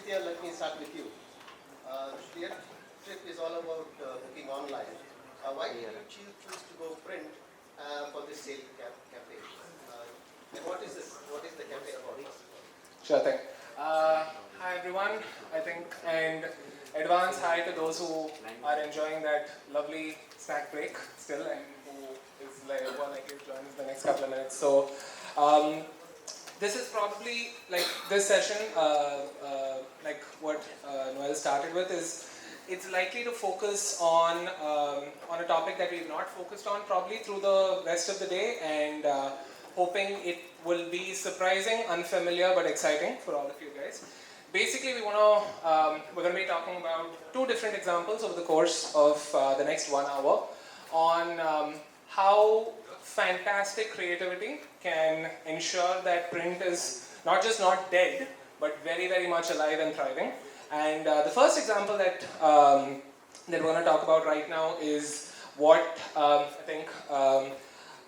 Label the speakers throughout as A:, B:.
A: Aditya, let me start with you. Cleartrip is all about booking online. Why did you choose to go print for this sale campaign? And what is this? What is the campaign about?
B: Sure thing. Hi everyone, I think, and advance hi to those who are enjoying that lovely snack break still and who is likely to join us the next couple of minutes. So, this is probably like this session, like what Noel started with, is it's likely to focus on a topic that we've not focused on probably through the rest of the day, and hoping it will be surprising, unfamiliar, but exciting for all of you guys. Basically, we're going to be talking about two different examples over the course of the next 1 hour on how fantastic creativity can ensure that print is not just not dead, but very, very much alive and thriving. And the first example that we're going to talk about right now is what I think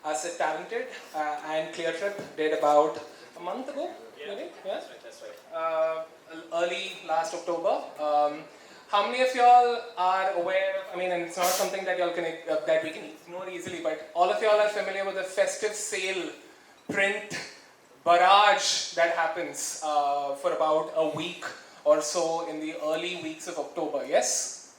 B: us at Talented and Cleartrip did about a month ago, maybe? Yeah? That's right. Early last October. How many of y'all are aware, I mean, and it's not something that y'all can that we can ignore easily, but all of y'all are familiar with the festive sale print barrage that happens for about a week or so in the early weeks of October, yes?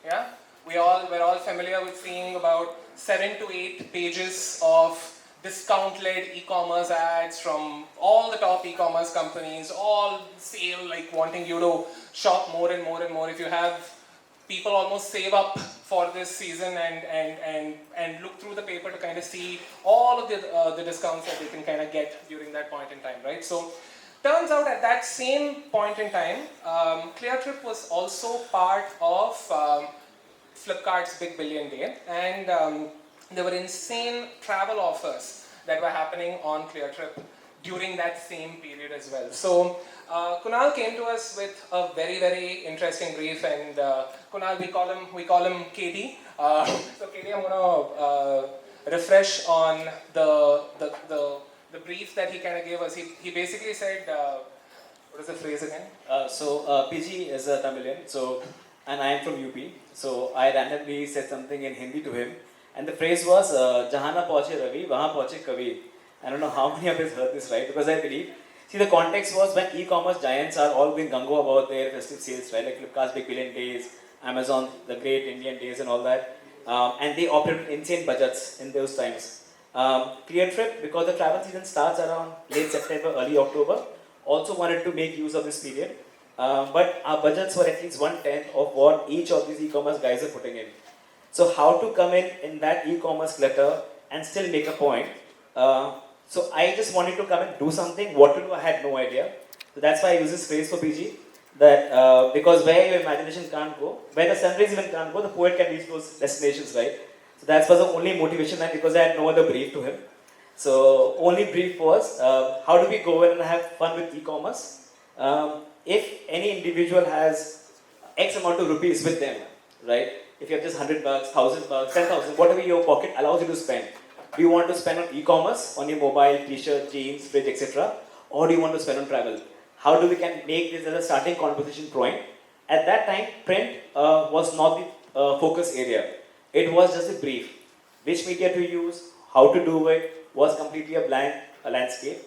B: Yeah? We're all familiar with seeing about 7 to 8 pages of discount-led e-commerce ads from all the top e-commerce companies, all sale, like wanting you to shop more and more and more. If you have people almost save up for this season and look through the paper to kind of see all of the discounts that they can kind of get during that point in time, right? So, turns out at that same point in time, Cleartrip was also part of Flipkart's Big Billion Day, and there were insane travel offers that were happening on Cleartrip during that same period as well. So Kunal came to us with a very, very interesting brief, and Kunal, we call him KD. So KD, I'm going to refresh on the brief that he kind of gave us. He basically said, what is the phrase again?
C: PG is a Tamilian, and I am from UP. So I randomly said something in Hindi to him. And the phrase was, Jahana Pauche Ravi, Waha Pauche Kavi. I don't know how many of us heard this, right? Because I believe, see, the context was when e-commerce giants are all going gungo about their festive sales, right? Like Flipkart's Big Billion Days, Amazon, the Great Indian Days and all that. And they operate insane budgets in those times. Cleartrip, because the travel season starts around late September, early October, also wanted to make use of this period. But our budgets were at least 1/10 of what each of these e-commerce guys are putting in. So how to come in that e-commerce clutter and still make a point. So I just wanted to come and do something. What to do, I had no idea. So that's why I use this phrase for PG, that because where your imagination can't go, where the sunrise even can't go, the poet can reach those destinations, right? So that was the only motivation, and because I had no other brief to him. So only brief was, how do we go in and have fun with e-commerce? If any individual has X amount of rupees with them, right? If you have just $100, $1,000, 10,000, whatever your pocket allows you to spend. Do you want to spend on e-commerce, on your mobile, t-shirt, jeans, fridge, etc.? Or do you want to spend on travel? How do we can make this as a starting conversation point? At that time, print was not the focus area. It was just a brief. Which media to use, how to do it, was completely a blank landscape.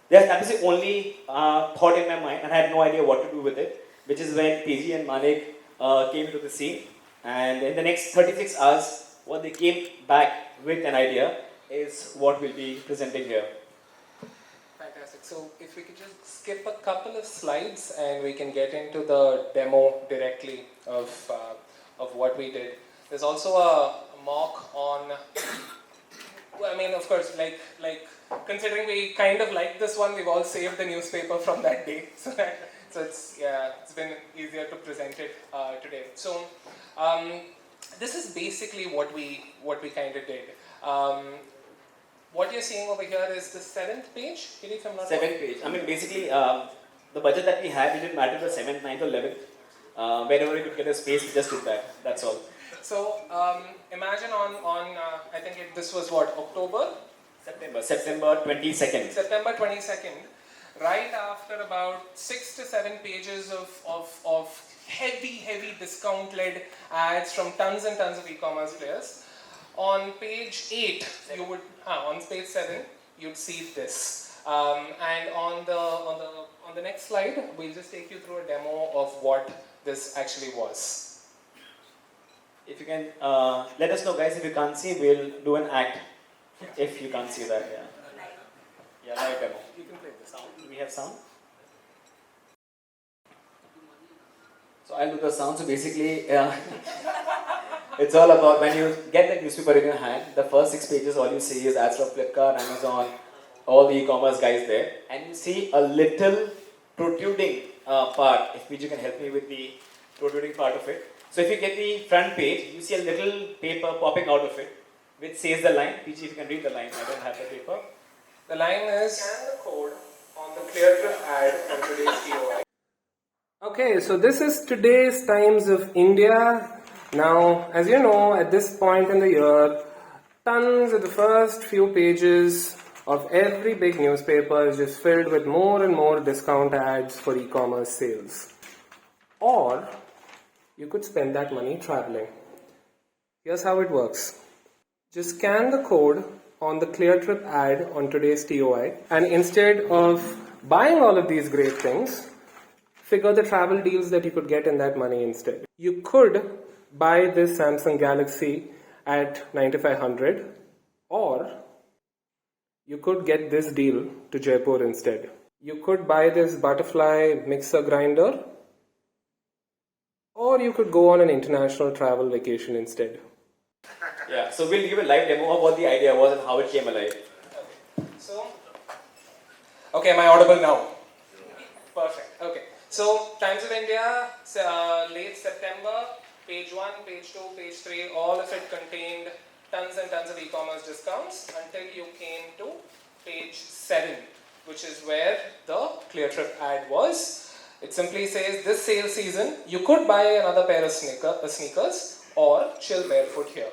C: That was the only thought in my mind, and I had no idea what to do with it, which is when PG and Manek came into the scene. And in the next 36 hours, what they came back with an idea is what we'll be presenting here.
B: Fantastic. So if we could just skip a couple of slides and we can get into the demo directly of what we did. There's also a mock on, well, I mean, of course, like considering we kind of like this one, we've all saved the newspaper from that day. So it's been easier to present it today. So this is basically what we kind of did. What you're seeing over here is the 7th page, if I'm not wrong.
C: 7th page. I mean, basically, the budget that we had, it didn't matter the 7th, 9th or 11th. Wherever we could get a space, we just did that. That's all.
B: So imagine on I think this was what, October?
C: September 22nd.
B: September 22nd. right after about 6 to 7 pages of heavy discount-led ads from tons and tons of e-commerce players. On page 8, on page 7, you'd see this. And on the next slide, we'll just take you through a demo of what this actually was.
C: If you can let us know, guys. If you can't see, we'll do an act. If you can't see that, yeah, live demo.
B: You can play this.
C: Sound. Do we have sound? So I'll do the sound. So basically, it's all about when you get the newspaper in your hand. The first 6 pages, all you see is ads from Flipkart, Amazon, all the e-commerce guys there, and you see a little protruding part. If PJ can help me with the protruding part of it. So if you get the front page, you see a little paper popping out of it, which says the line. PG, if you can read the line. I don't have the paper.
B: The line is, scan the code on the Cleartrip ad on today's TOI. Okay, so this is today's Times of India. Now, as you know, at this point in the year, tons of the first few pages of every big newspaper is just filled with more and more discount ads for e-commerce sales. Or you could spend that money traveling. Here's how it works. Just scan the code on the Cleartrip ad on today's TOI, and instead of buying all of these great things, figure the travel deals that you could get in that money instead. You could buy this Samsung Galaxy at 9500, or you could get this deal to Jaipur instead. You could buy this butterfly mixer grinder, or you could go on an international travel vacation instead.
C: Yeah, so we'll give a live demo of what the idea was and how it came alive.
B: Okay, am I audible now? Perfect. Okay. So, Times of India, late September, page 1, page 2, page 3, all of it contained tons and tons of e-commerce discounts until you came to page 7, which is where the Cleartrip ad was. It simply says, this sale season, you could buy another pair of sneakers or chill barefoot here.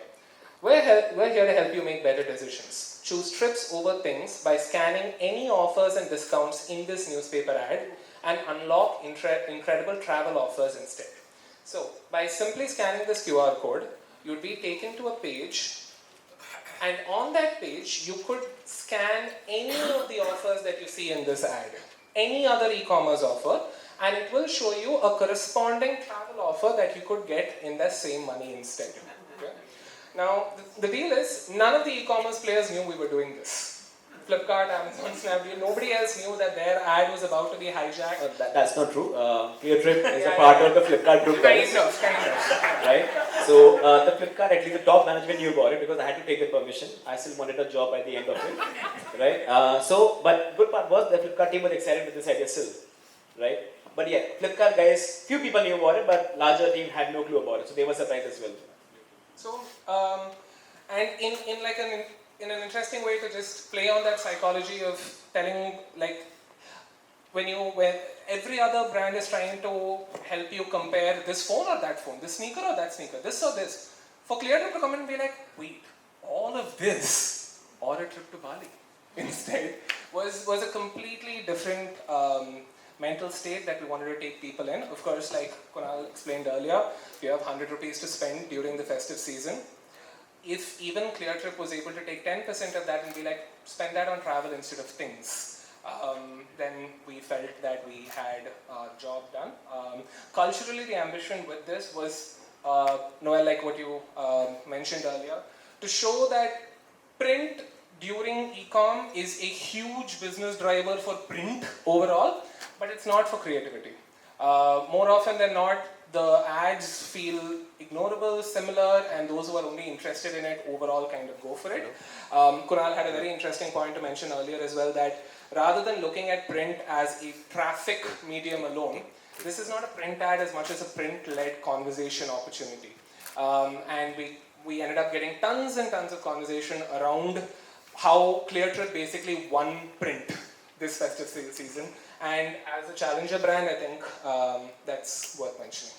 B: We're here to help you make better decisions. Choose trips over things by scanning any offers and discounts in this newspaper ad and unlock incredible travel offers instead. So, by simply scanning this QR code, you'd be taken to a page, and on that page, you could scan any of the offers that you see in this ad, any other e-commerce offer, and it will show you a corresponding travel offer that you could get in the same money instead. Okay? Now, the deal is, none of the e-commerce players knew we were doing this. Flipkart, Amazon, Snapdeal, nobody else knew that their ad was about to be hijacked.
C: That's not true. Cleartrip is a part of the Flipkart group, guys.
B: Kind of.
C: Right? So, the Flipkart, at least the top management knew about it because I had to take the permission. I still wanted a job at the end of it. Right? But good part was the Flipkart team was excited with this idea still. Right? But yeah, Flipkart guys, few people knew about it, but larger team had no clue about it. So, they were surprised as well.
B: So, and in an interesting way to just play on that psychology of telling, like, when every other brand is trying to help you compare this phone or that phone, this sneaker or that sneaker, this or this, for Cleartrip to come in and be like, wait, all of this or a trip to Bali instead was a completely different mental state that we wanted to take people in. Of course, like Kunal explained earlier, you have 100 rupees to spend during the festive season. If even Cleartrip was able to take 10% of that and be like, spend that on travel instead of things, then we felt that we had our job done. Culturally, the ambition with this was, Noel, like what you mentioned earlier, to show that print during e-com is a huge business driver for print overall, but it's not for creativity. More often than not, the ads feel ignorable, similar, and those who are only interested in it overall kind of go for it. Kunal had a very interesting point to mention earlier as well, that rather than looking at print as a traffic medium alone, this is not a print ad as much as a print-led conversation opportunity. And we ended up getting tons and tons of conversation around how Cleartrip basically won print this festive season. And as a challenger brand, I think that's worth mentioning.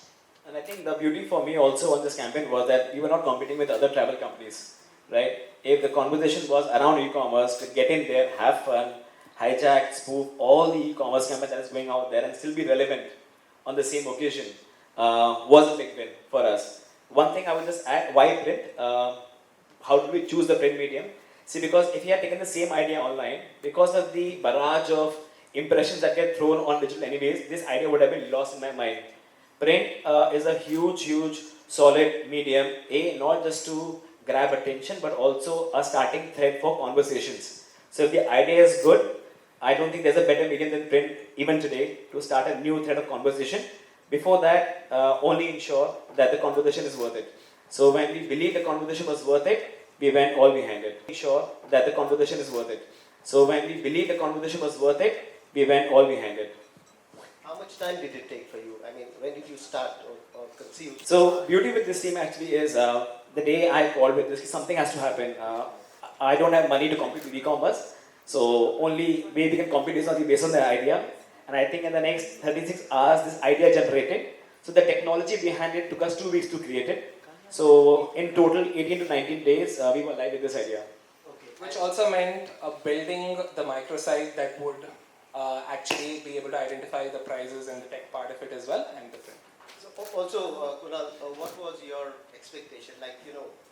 C: And I think the beauty for me also on this campaign was that we were not competing with other travel companies, right? If the conversation was around e-commerce, to get in there, have fun, hijack, spoof all the e-commerce campaigns that is going out there and still be relevant on the same occasion was a big win for us. One thing I would just add, why print? How did we choose the print medium? See, because if you had taken the same idea online, because of the barrage of impressions that get thrown on digital anyways, this idea would have been lost in my mind. Print is a huge, solid medium, not just to grab attention, but also a starting thread for conversations. So if the idea is good, I don't think there's a better medium than print, even today, to start a new thread of conversation. Before that, only ensure that the conversation is worth it. So when we believe the conversation was worth it, we went all behind it. Ensure that the conversation is worth it. So when we believe the conversation was worth it, we went all behind it.
A: How much time did it take for you? I mean, when did you start or conceive?
C: So beauty with this team actually is the day I called with this, something has to happen. I don't have money to compete with e-commerce, so only way we can compete is based on the idea. And I think in the next 36 hours, this idea generated. So the technology behind it took us 2 weeks to create it. So in total, 18 to 19 days, we were live with this idea.
A: Okay.
B: Which also meant building the microsite that would actually be able to identify the prices and the tech part of it as well, and the print.
A: So also, Kunal, what was your expectation? Like,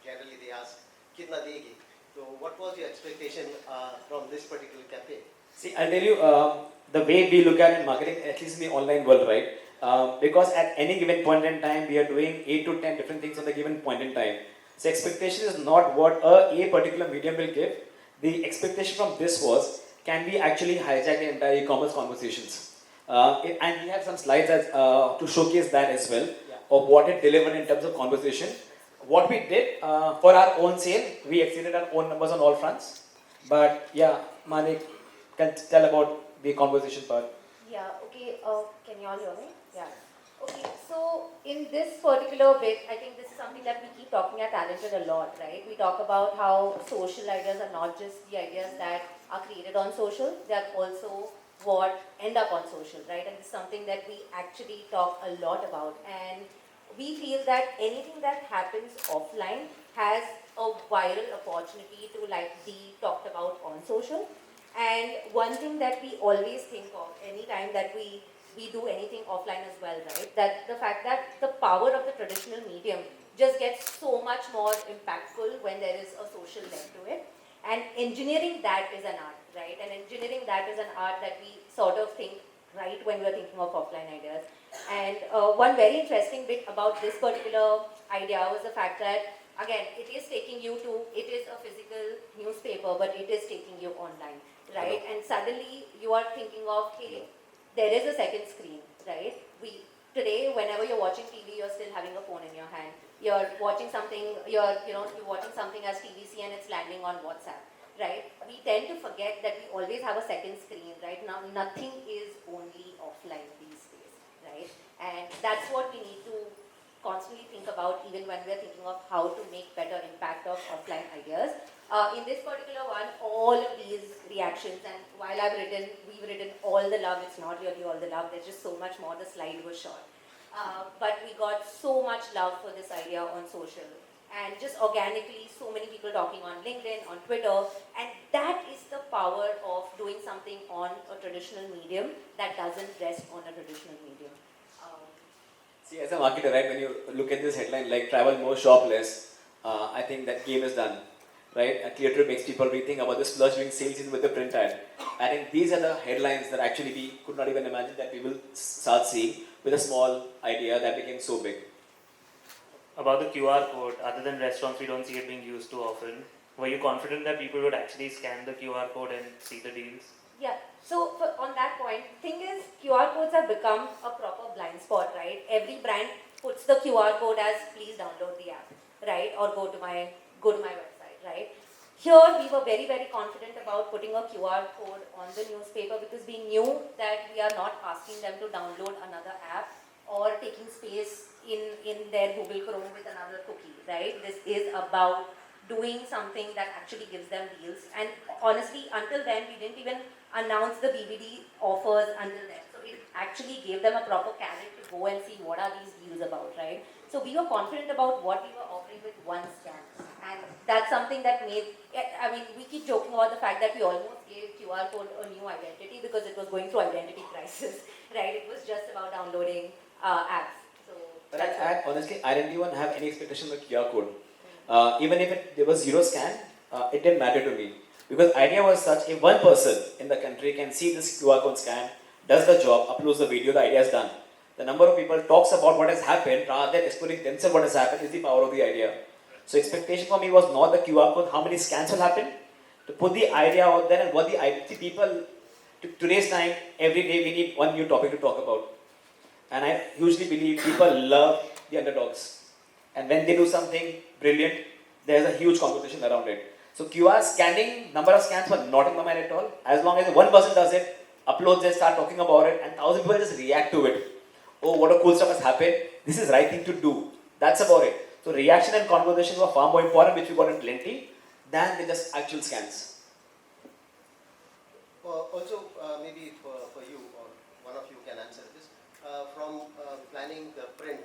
A: generally they ask, kitna degi? So what was your expectation from this particular campaign?
C: See, I'll tell you, the way we look at in marketing, at least in the online world, right? Because at any given point in time, we are doing 8 to 10 different things on the given point in time. So expectation is not what a particular medium will give. The expectation from this was, can we actually hijack the entire e-commerce conversations? And we have some slides to showcase that as well, of what it delivered in terms of conversation. What we did for our own sale, we exceeded our own numbers on all fronts. But yeah, Manik can tell about the conversation part.
D: Yeah, okay, can you all hear me? Yeah. Okay, so in this particular bit, I think this is something that we keep talking at Talented a lot, right? We talk about how social ideas are not just the ideas that are created on social, they are also what end up on social, right? And it's something that we actually talk a lot about. And we feel that anything that happens offline has a viral opportunity to be talked about on social. And one thing that we always think of anytime that we do anything offline as well, right? That the fact that the power of the traditional medium just gets so much more impactful when there is a social leg to it. And engineering that is an art, right? And engineering that is an art that we sort of think right when we're thinking of offline ideas. And one very interesting bit about this particular idea was the fact that, again, it is taking you to, it is a physical newspaper, but it is taking you online, right? And suddenly you are thinking of, hey, there is a second screen, right? Today, whenever you're watching TV, you're still having a phone in your hand. You're watching something, you're watching something as TVC and it's landing on WhatsApp, right? We tend to forget that we always have a second screen, right? Now, nothing is only offline these days, right? And that's what we need to constantly think about even when we're thinking of how to make better impact of offline ideas. In this particular one, all of these reactions, and while we've written all the love, it's not really all the love, there's just so much more, the slide was short. But we got so much love for this idea on social. And just organically, so many people talking on LinkedIn, on Twitter, and that is the power of doing something on a traditional medium that doesn't rest on a traditional medium.
C: See, as a marketer, right, when you look at this headline like travel more, shop less, I think that game is done, right? Cleartrip makes people rethink about the splurge doing sales with the print ad. I think these are the headlines that actually we could not even imagine that we will start seeing with a small idea that became so big.
E: About the QR code, other than restaurants, we don't see it being used too often. Were you confident that people would actually scan the QR code and see the deals?
D: Yeah, so on that point, thing is QR codes have become a proper blind spot, right? Every brand puts the QR code as please download the app, right? Or go to my website, right? Here we were very, very confident about putting a QR code on the newspaper because we knew that we are not asking them to download another app or taking space in their Google Chrome with another cookie, right? This is about doing something that actually gives them deals. And honestly, until then, we didn't even announce the BBD offers until then. So it actually gave them a proper carrot to go and see what are these deals about, right? So we were confident about what we were offering with one scan. And that's something that made, I mean, we keep joking about the fact that we almost gave QR code a new identity because it was going through identity crisis, right? It was just about downloading apps. So
C: But
D: that's
C: honestly, I didn't even have any expectation of QR code. Even if there was zero scan, it didn't matter to me. Because idea was such, if one person in the country can see this QR code scan, does the job, uploads the video, the idea is done. The number of people talks about what has happened rather than exploring themselves what has happened is the power of the idea. So expectation for me was not the QR code, how many scans will happen, to put the idea out there and what the idea, people, today's time, every day we need one new topic to talk about. And I usually believe people love the underdogs. And when they do something brilliant, there's a huge competition around it. So QR scanning, number of scans were not in my mind at all. As long as one person does it, uploads it, start talking about it, and 1,000 people just react to it. Oh, what a cool stuff has happened. This is the right thing to do. That's about it. So reaction and conversation were far more important, which we got in plenty, than the just actual scans.
A: Also, maybe for you, or one of you can answer this, from planning the print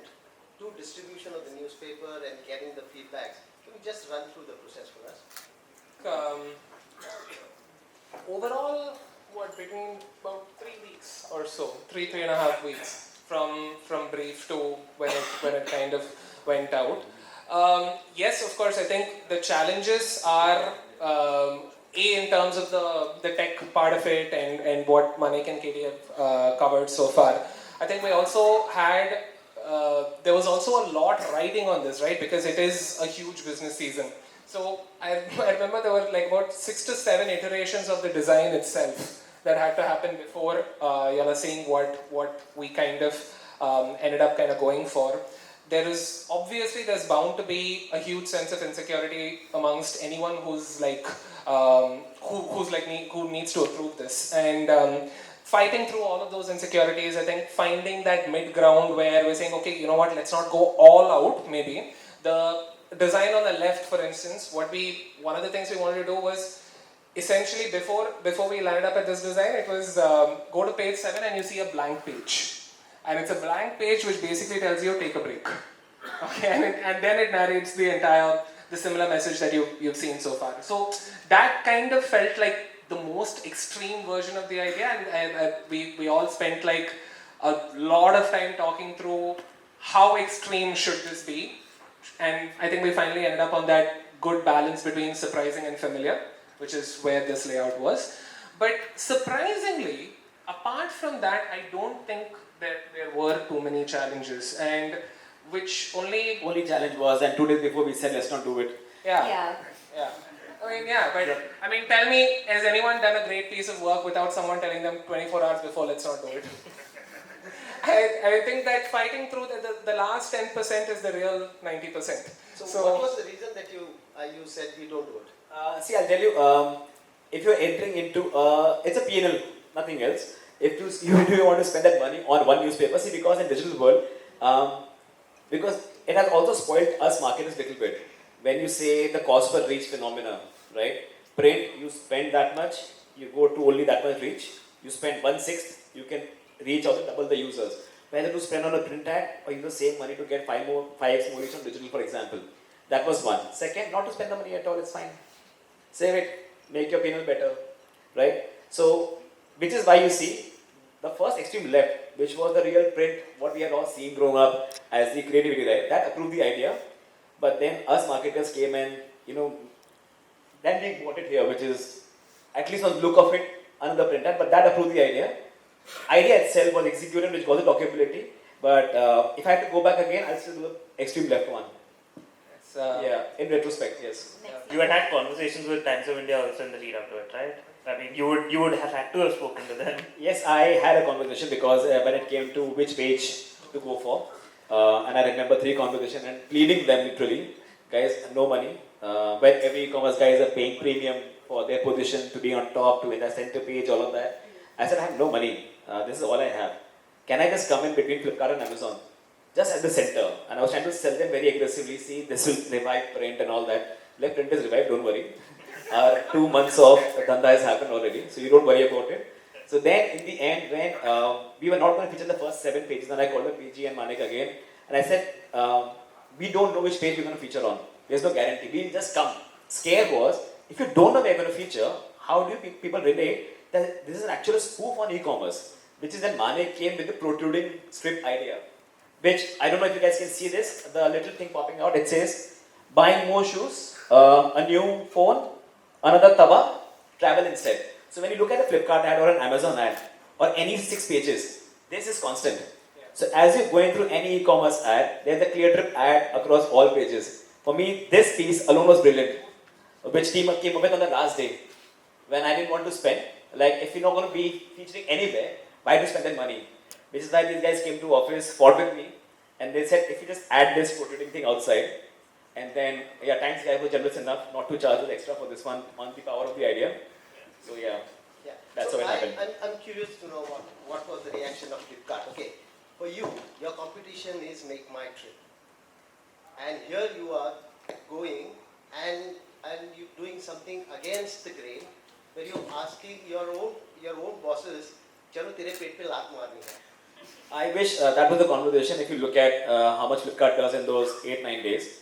A: to distribution of the newspaper and getting the feedbacks, can you just run through the process for us?
B: Overall, between about 3 weeks or so, 3.5 weeks from brief to when it kind of went out. Yes, of course, I think the challenges are in terms of the tech part of it and what Manek and Katie have covered so far. I think we also had, there was also a lot riding on this, right? Because it is a huge business season. So I remember there were like about 6 to 7 iterations of the design itself that had to happen before seeing what we kind of ended up kind of going for. There's bound to be a huge sense of insecurity amongst anyone who's like who needs to approve this, and fighting through all of those insecurities. I think finding that mid ground where we're saying, okay, you know what, let's not go all out. Maybe the design on the left, for instance, one of the things we wanted to do was essentially before we landed up at this design, it was go to page 7 and you see a blank page. And it's a blank page which basically tells you take a break. Okay, and then it narrates the similar message that you've seen so far. So that kind of felt like the most extreme version of the idea, and we all spent like a lot of time talking through how extreme should this be. And I think we finally ended up on that good balance between surprising and familiar, which is where this layout was. But surprisingly, apart from that, I don't think that there were too many challenges, and which only
C: challenge was, and 2 days before we said let's not do it.
D: Yeah.
B: I mean, tell me, has anyone done a great piece of work without someone telling them 24 hours before, let's not do it? I think that fighting through the last 10% is the real 90%.
A: So what was the reason that you said we don't do it?
C: See, I'll tell you, if you're entering into, it's a P&L, nothing else. If you want to spend that money on one newspaper, see, because in digital world, because it has also spoiled us marketers a little bit. When you say the cost per reach phenomena, right? Print, you spend that much, you go to only that much reach, you spend 1/6, you can reach out to double the users. Whether to spend on a print ad or use the same money to get 5x more reach on digital, for example. That was one. Second, not to spend the money at all, it's fine. Save it, make your P&L better, right? So, which is why you see the first extreme left, which was the real print, what we had all seen growing up as the creativity, right? That approved the idea. But then us marketers came and, then we bought it here, which is, at least on the look of it, another print ad, but that approved the idea. Idea itself was executed, which was the dockability. But if I had to go back again, I'll still do the extreme left one. In retrospect, yes.
E: You had conversations with Times of India also in the lead up to it, right? I mean, you would have had to have spoken to them.
C: Yes, I had a conversation because when it came to which page to go for, and I remember 3 conversations and pleading them literally, guys, no money. When every e-commerce guys are paying premium for their position to be on top, to in the center page, all of that. I said, I have no money. This is all I have. Can I just come in between Flipkart and Amazon? Just at the center. And I was trying to sell them very aggressively. See, this will revive print and all that. Like, print is revived, don't worry. 2 months of Dhanda has happened already, so you don't worry about it. So then, in the end, when we were not going to feature the first 7 pages, then I called up PG and Manek again, and I said, we don't know which page we're going to feature on. There's no guarantee. We'll just come. Scare was, if you don't know we're going to feature, how do people relate that this is an actual spoof on e-commerce? Which is when Manek came with the protruding strip idea. Which, I don't know if you guys can see this, the little thing popping out, it says, buying more shoes, a new phone, another tawa, travel instead. So when you look at a Flipkart ad or an Amazon ad, or any 6 pages, this is constant. So as you're going through any e-commerce ad, there's a Cleartrip ad across all pages. For me, this piece alone was brilliant, which team came up with on the last day, when I didn't want to spend. Like, if you're not going to be featuring anywhere, why do spend that money? Which is why these guys came to office, fought with me, and they said, if you just add this prototyping thing outside, and then, yeah, thanks guys were generous enough not to charge us extra for this one on the power of the idea. So yeah, that's
A: so
C: how it happened.
A: I'm curious to know what was the reaction of Flipkart. Okay, for you, your competition is Make My Trip. And here you are going and you doing something against the grain, where you're asking your own bosses, "Chalo tere pet pe laat marni hai."
C: I wish that was the conversation. If you look at how much Flipkart does in those 8-9 days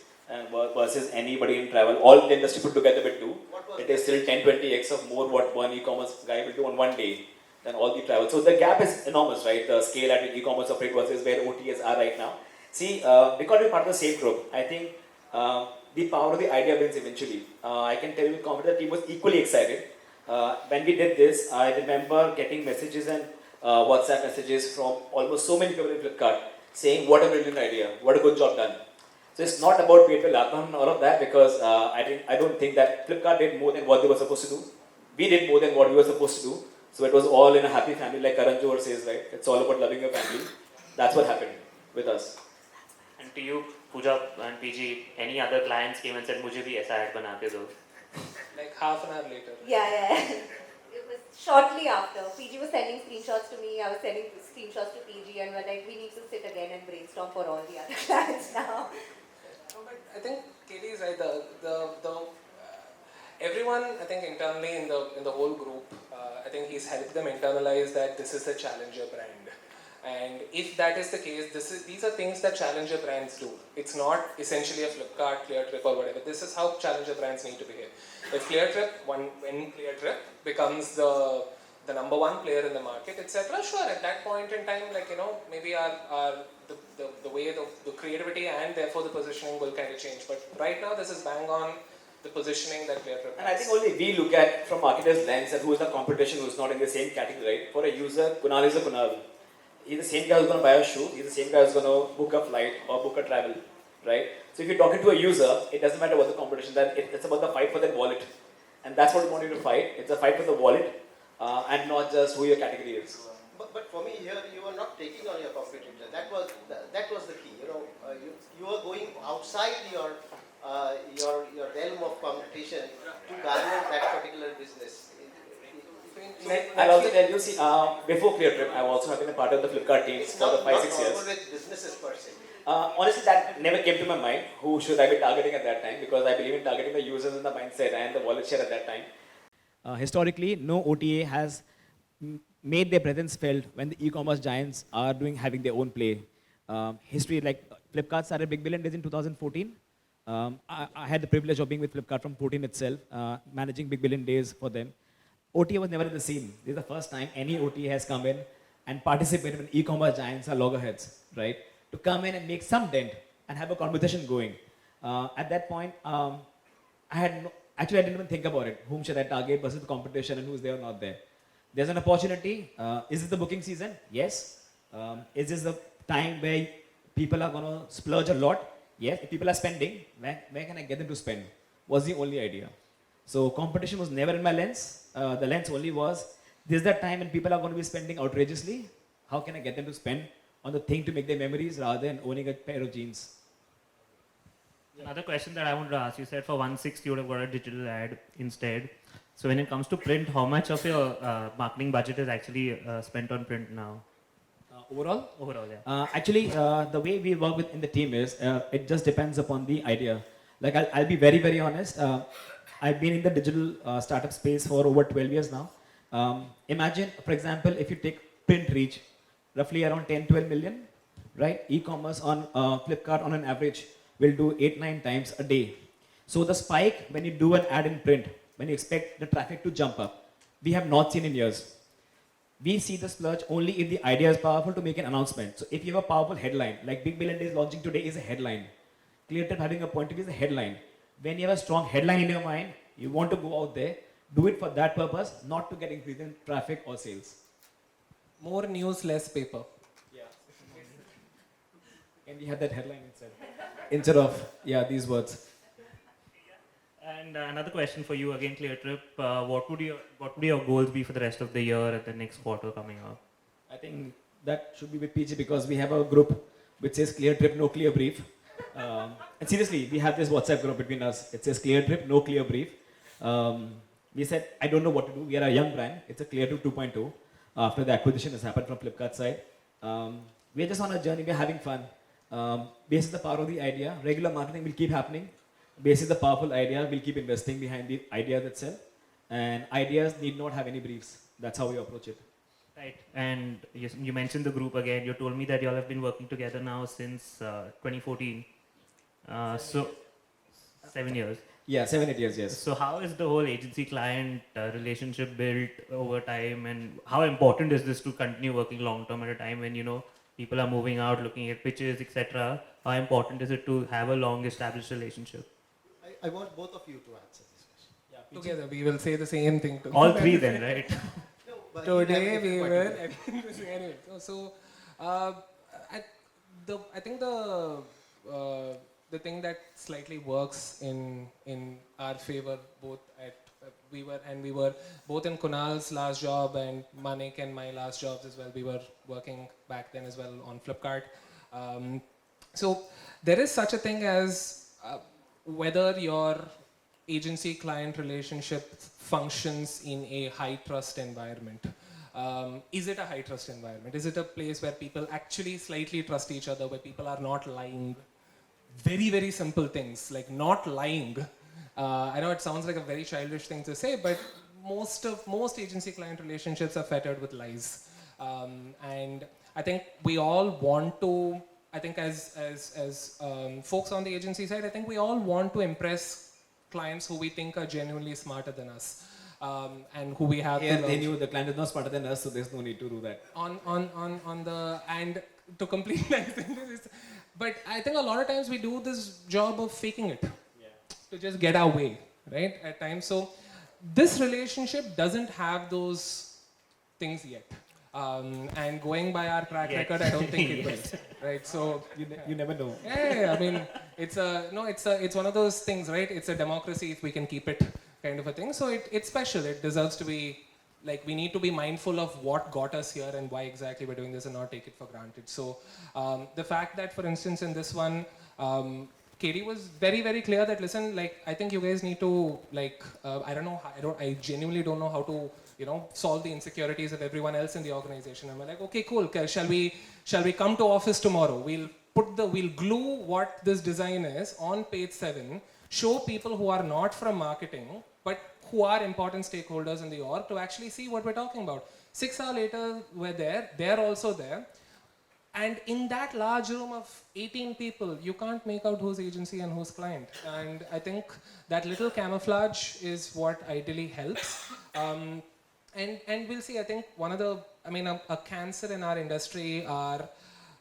C: versus anybody in travel, all the industry put together will do, it is still 10-20x of more what one e-commerce guy will do on one day than all the travel. So the gap is enormous, right? The scale at which e-commerce operates versus where OTAs are right now. See, because we're part of the same group, I think the power of the idea wins eventually. I can tell you with confidence the team was equally excited. When we did this, I remember getting messages and WhatsApp messages from almost so many people in Flipkart saying, what a brilliant idea, what a good job done. So it's not about paid and all of that, because I don't think that Flipkart did more than what they were supposed to do. We did more than what we were supposed to do. So it was all in a happy family, like Karan Johar says, right? It's all about loving your family. That's what happened with us.
E: And to you, Pooja and PG, any other clients came and said, "Mujhe bhi aisa ad bana ke do."
B: Like half an hour later.
D: Yeah. It was shortly after. PG was sending screenshots to me, I was sending screenshots to PG, and we're like, we need to sit again and brainstorm for all the other clients now.
B: No, but I think Katie is right. Everyone, I think internally in the whole group, I think he's helped them internalize that this is a challenger brand. And if that is the case, these are things that challenger brands do. It's not essentially a Flipkart, Cleartrip or whatever. This is how challenger brands need to behave. If Cleartrip, when Cleartrip becomes the number one player in the market, etc., sure, at that point in time, like, maybe the way the creativity and therefore the positioning will kind of change. But right now, this is bang on the positioning that Cleartrip has.
C: And I think only we look at from marketer's lens at who is the competition, who is not in the same category, right? For a user, Kunal is a Kunal. He's the same guy who's going to buy a shoe, he's the same guy who's going to book a flight or book a travel, right? So if you're talking to a user, it doesn't matter what the competition is, it's about the fight for that wallet. And that's what we want you to fight. It's a fight for the wallet and not just who your category is.
A: But for me here, you are not taking on your competitor. That was the key. You are going outside your realm of competition to garner that particular business.
C: I'll also tell you, see, before Cleartrip, I've also been a part of the Flipkart team for the 5-6 years.
A: Not with businesses per se.
C: Honestly, that never came to my mind. Who should I be targeting at that time? Because I believe in targeting the users and the mindset and the wallet share at that time. Historically, no OTA has made their presence felt when the e-commerce giants are having their own play. History, like Flipkart started Big Billion Days in 2014. I had the privilege of being with Flipkart from 14 itself, managing Big Billion Days for them. OTA was never in the scene. This is the first time any OTA has come in and participated when e-commerce giants are loggerheads, right? To come in and make some dent and have a conversation going. At that point, I didn't even think about it. Whom should I target versus the competition and who's there or not there? There's an opportunity. Is this the booking season? Yes. Is this the time where people are going to splurge a lot? Yes. If people are spending, where can I get them to spend? Was the only idea. So competition was never in my lens. The lens only was, this is the time when people are going to be spending outrageously. How can I get them to spend on the thing to make their memories rather than owning a pair of jeans?
E: Another question that I wanted to ask, you said for 1/6 you would have got a digital ad instead. So when it comes to print, how much of your marketing budget is actually spent on print now?
C: Overall?
E: Overall, yeah.
C: Actually, the way we work in the team is, it just depends upon the idea. Like, I'll be very, very honest. I've been in the digital startup space for over 12 years now. Imagine, for example, if you take print reach, roughly around 10-12 million, right? E-commerce on Flipkart on an average will do 8-9 times a day So the spike when you do an ad in print, when you expect the traffic to jump up, we have not seen in years. We see the splurge only if the idea is powerful to make an announcement. So if you have a powerful headline, like Big Billion Days launching today is a headline. Cleartrip having a point of view is a headline. When you have a strong headline in your mind, you want to go out there, do it for that purpose, not to get increase in traffic or sales.
B: More news, less paper.
C: Yeah. And we have that headline instead of these words.
E: And another question for you again, Cleartrip. What would your goals be for the rest of the year and the next quarter coming up?
C: I think that should be with PG because we have a group which says Cleartrip, no clear brief. And seriously, we have this WhatsApp group between us. It says Cleartrip, no clear brief. We said, I don't know what to do. We are a young brand. It's a Cleartrip 2.0. After the acquisition has happened from Flipkart side. We are just on a journey. We are having fun. Based on the power of the idea, regular marketing will keep happening. Based on the powerful idea, we'll keep investing behind the ideas itself. And ideas need not have any briefs. That's how we approach it.
E: Right. And you mentioned the group again. You told me that you all have been working together now since 2014. So 7 years.
C: Yeah, 7-8 years, yes.
E: So how is the whole agency-client relationship built over time, and how important is this to continue working long-term at a time when people are moving out, looking at pitches, etc.? How important is it to have a long-established relationship?
A: I want both of you to answer this question.
C: Yeah,
B: Together, we will say the same thing.
E: All three then, right?
A: No, but
B: Today we
A: you
B: were.
A: have to-
B: Anyway, I think the thing that slightly works in our favor, both at we were both in Kunal's last job and Manek and my last jobs as well. We were working back then as well on Flipkart. So there is such a thing as whether your agency-client relationship functions in a high-trust environment. Is it a high-trust environment? Is it a place where people actually slightly trust each other, where people are not lying? Very, very simple things, like not lying. I know it sounds like a very childish thing to say, but most agency-client relationships are fettered with lies. And I think we all want to, I think as folks on the agency side, I think we all want to impress clients who we think are genuinely smarter than us. And who we have
C: Here
B: to
C: they knew the client is not smarter than us, so there's no need to do that.
B: And to complete that sentence, but I think a lot of times we do this job of faking it to just get our way, right? At times, so this relationship doesn't have those things yet. And going by our track record, I don't think it will, right? So
C: You never know.
B: yeah, I mean, it's one of those things, right? It's a democracy if we can keep it, kind of a thing. So it's special. It deserves to be, like, we need to be mindful of what got us here and why exactly we're doing this and not take it for granted. So the fact that, for instance, in this one, Katie was very, very clear that, listen, like, I think you guys need to, like, I genuinely don't know how to, solve the insecurities of everyone else in the organization. And we're like, okay, cool. Shall we come to office tomorrow? We'll glue what this design is on page 7, show people who are not from marketing, but who are important stakeholders in the org to actually see what we're talking about. 6 hours later, we're there. They're also there. And in that large room of 18 people, you can't make out who's agency and who's client. And I think that little camouflage is what ideally helps. And we'll see, I think a cancer in our industry are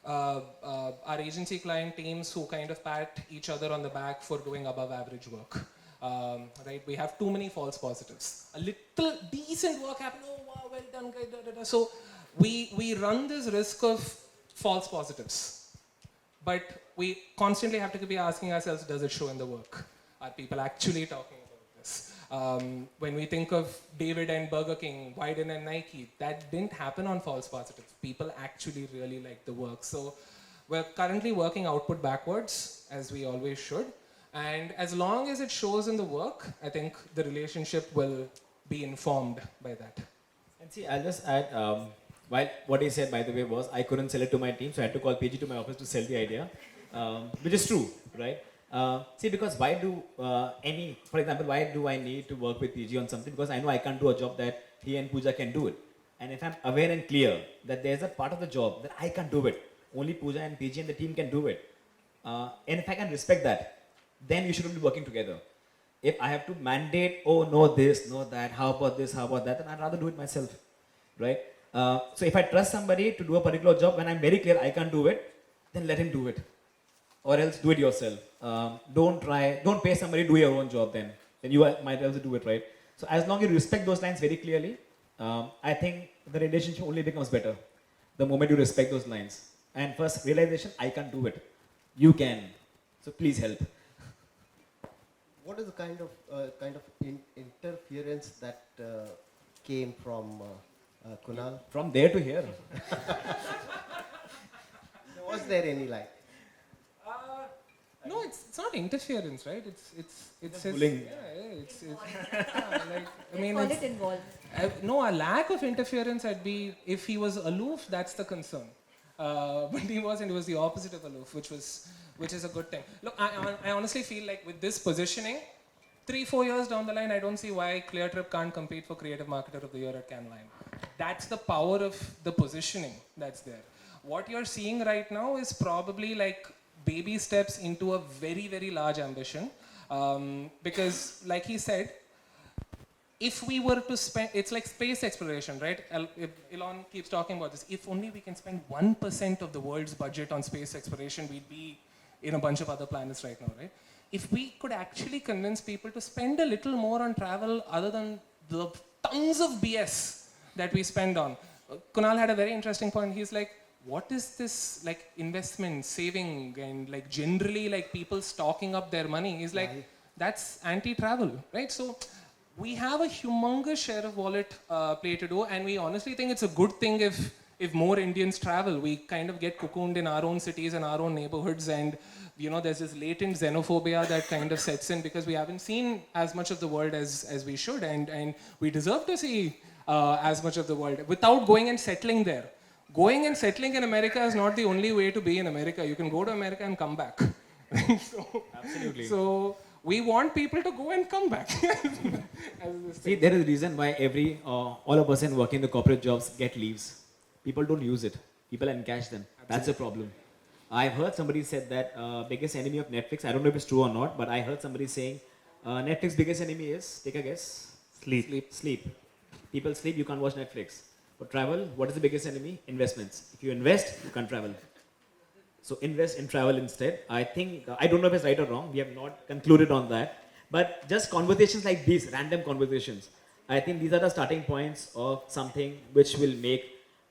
B: our agency client teams who kind of pat each other on the back for doing above average work. Right? We have too many false positives. A little decent work happened, oh wow, well done, great, da, da, da. So we run this risk of false positives. But we constantly have to be asking ourselves, does it show in the work? Are people actually talking about this? When we think of David and Burger King, Wyden and Nike, that didn't happen on false positives. People actually really like the work. So we're currently working output backwards, as we always should. And as long as it shows in the work, I think the relationship will be informed by that.
C: And see, I'll just add, while what he said, by the way, was I couldn't sell it to my team, so I had to call PG to my office to sell the idea, which is true, right? See, because why do for example, why do I need to work with PG on something? Because I know I can't do a job that he and Pooja can do it. And if I'm aware and clear that there's a part of the job that I can't do it, only Pooja and PG and the team can do it, and if I can respect that, then we shouldn't be working together. if I have to mandate, oh, no this, no that, how about this, how about that, then I'd rather do it myself, right? So if I trust somebody to do a particular job when I'm very clear I can't do it, then let him do it. Or else do it yourself. Don't pay somebody to do your own job then. Then you might as well do it, right? So as long as you respect those lines very clearly, I think the relationship only becomes better the moment you respect those lines. And first realization, I can't do it. You can. So please help.
A: What is the kind of interference that came from Kunal?
C: From there to here.
A: Was there any like?
B: No, it's not interference, right? It's
C: bullying.
B: Like, I mean,
D: Call it involved.
B: no, a lack of interference would be if he was aloof. That's the concern. But he wasn't. He was the opposite of aloof, which is a good thing. Look, I honestly feel like with this positioning, 3-4 years down the line, I don't see why Cleartrip can't compete for Creative Marketer of the Year at Cannes Lion. That's the power of the positioning that's there. What you're seeing right now is probably like baby steps into a very, very large ambition. Because like he said, if we were to spend, it's like space exploration, right? Elon keeps talking about this. If only we can spend 1% of the world's budget on space exploration, we'd be in a bunch of other planets right now, right? If we could actually convince people to spend a little more on travel other than the tons of BS that we spend on. Kunal had a very interesting point. He's like, what is this like investment, saving, and like generally like people stocking up their money? He's like, that's anti-travel, right? So we have a humongous share of wallet play to do, and we honestly think it's a good thing if more Indians travel. We kind of get cocooned in our own cities and our own neighborhoods, and you know, there's this latent xenophobia that kind of sets in because we haven't seen as much of the world as we should, and we deserve to see as much of the world without going and settling there. Going and settling in America is not the only way to be in America. You can go to America and come back.
C: Absolutely.
B: So we want people to go and come back.
C: See, there is a reason why all of us in working the corporate jobs get leaves. People don't use it. People encash them. That's a problem. I've heard somebody said that biggest enemy of Netflix, I don't know if it's true or not, but I heard somebody saying Netflix biggest enemy is, take a guess? Sleep. People sleep, you can't watch Netflix. For travel, what is the biggest enemy? Investments. If you invest, you can't travel. So invest in travel instead. I think, I don't know if it's right or wrong, we have not concluded on that. But just conversations like these, random conversations, I think these are the starting points of something which will make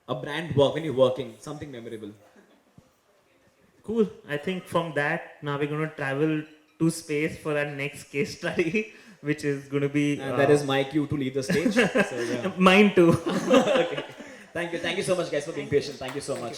C: a brand work when you're working, something memorable.
E: Cool. I think from that, now we're going to travel to space for our next case study, which is going to be...
C: And that is my cue to leave the stage. So, yeah.
E: Mine too.
C: Okay. Thank you so much guys for being patient. Thank you so much.